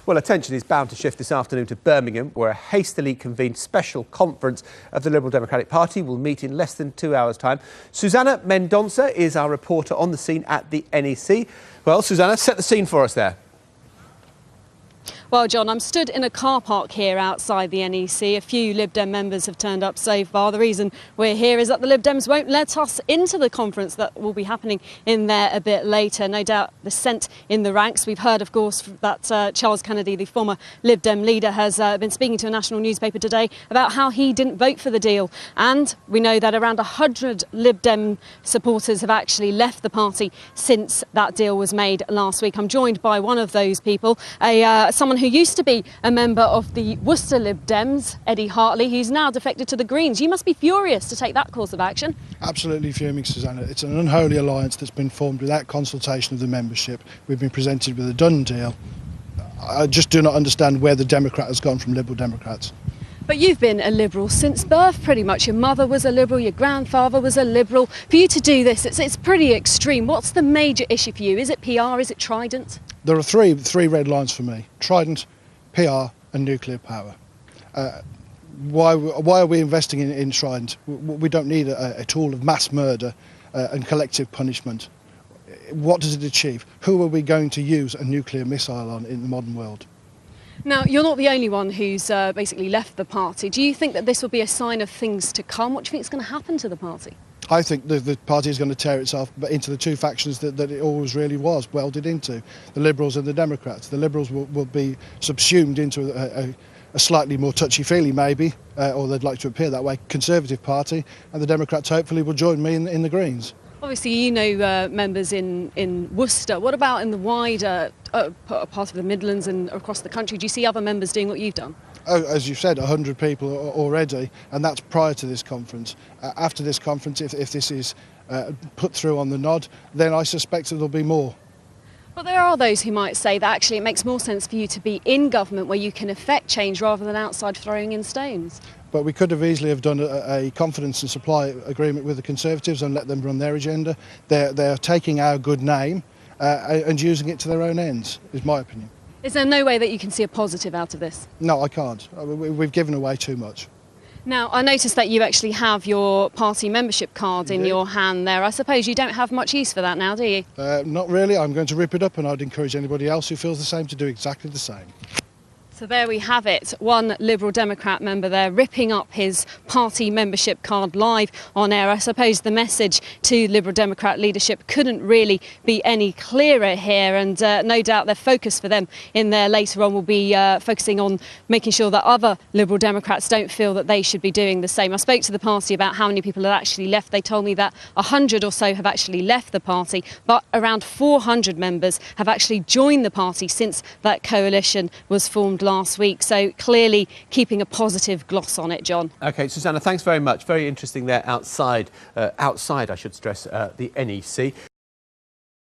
Well, attention is bound to shift this afternoon to Birmingham, where a hastily convened special conference of the Liberal Democratic Party will meet in less than 2 hours' time. Susanna Mendonça is our reporter on the scene at the NEC. Well, Susanna, set the scene for us there. Well, John, I'm stood in a car park here outside the NEC. A few Lib Dem members have turned up so far. The reason we're here is that the Lib Dems won't let us into the conference that will be happening in there a bit later. No doubt the scent in the ranks. We've heard, of course, that Charles Kennedy, the former Lib Dem leader, has been speaking to a national newspaper today about how he didn't vote for the deal. And we know that around 100 Lib Dem supporters have actually left the party since that deal was made last week. I'm joined by one of those people, someone who used to be a member of the Worcester Lib Dems, Eddie Hartley, who's now defected to the Greens. You must be furious to take that course of action. Absolutely fuming, Susanna. It's an unholy alliance that's been formed without consultation of the membership. We've been presented with a done deal. I just do not understand where the Democrat has gone from Liberal Democrats. But you've been a Liberal since birth, pretty much. Your mother was a Liberal, your grandfather was a Liberal. For you to do this, it's pretty extreme. What's the major issue for you? Is it PR? Is it Trident? There are three red lines for me: Trident, PR and nuclear power. Why are we investing in Trident? We don't need a tool of mass murder and collective punishment. What does it achieve? Who are we going to use a nuclear missile on in the modern world? Now, you're not the only one who's basically left the party. Do you think that this will be a sign of things to come? What do you think is going to happen to the party? I think the party is going to tear itself into the two factions that it always really was welded into, the Liberals and the Democrats. The Liberals will be subsumed into a slightly more touchy-feely, maybe, or they'd like to appear that way, Conservative Party, and the Democrats hopefully will join me in the Greens. Obviously, you know members in Worcester. What about in the wider part of the Midlands and across the country? Do you see other members doing what you've done? As you've said, 100 people already, and that's prior to this conference. After this conference, if this is put through on the nod, then I suspect that there'll be more. But there are those who might say that actually it makes more sense for you to be in government where you can effect change rather than outside throwing in stones. But we could have easily have done a confidence and supply agreement with the Conservatives and let them run their agenda. They're taking our good name and using it to their own ends, is my opinion. Is there no way that you can see a positive out of this? No, I can't. We've given away too much. Now, I noticed that you actually have your party membership card in your hand there. I suppose you don't have much use for that now, do you? Not really. I'm going to rip it up, and I'd encourage anybody else who feels the same to do exactly the same. So there we have it, one Liberal Democrat member there ripping up his party membership card live on air. I suppose the message to Liberal Democrat leadership couldn't really be any clearer here, and no doubt their focus for them in there later on will be focusing on making sure that other Liberal Democrats don't feel that they should be doing the same. I spoke to the party about how many people had actually left. They told me that 100 or so have actually left the party, but around 400 members have actually joined the party since that coalition was formed last week, so clearly keeping a positive gloss on it, John. OK, Susanna, thanks very much. Very interesting there outside, I should stress, the NEC.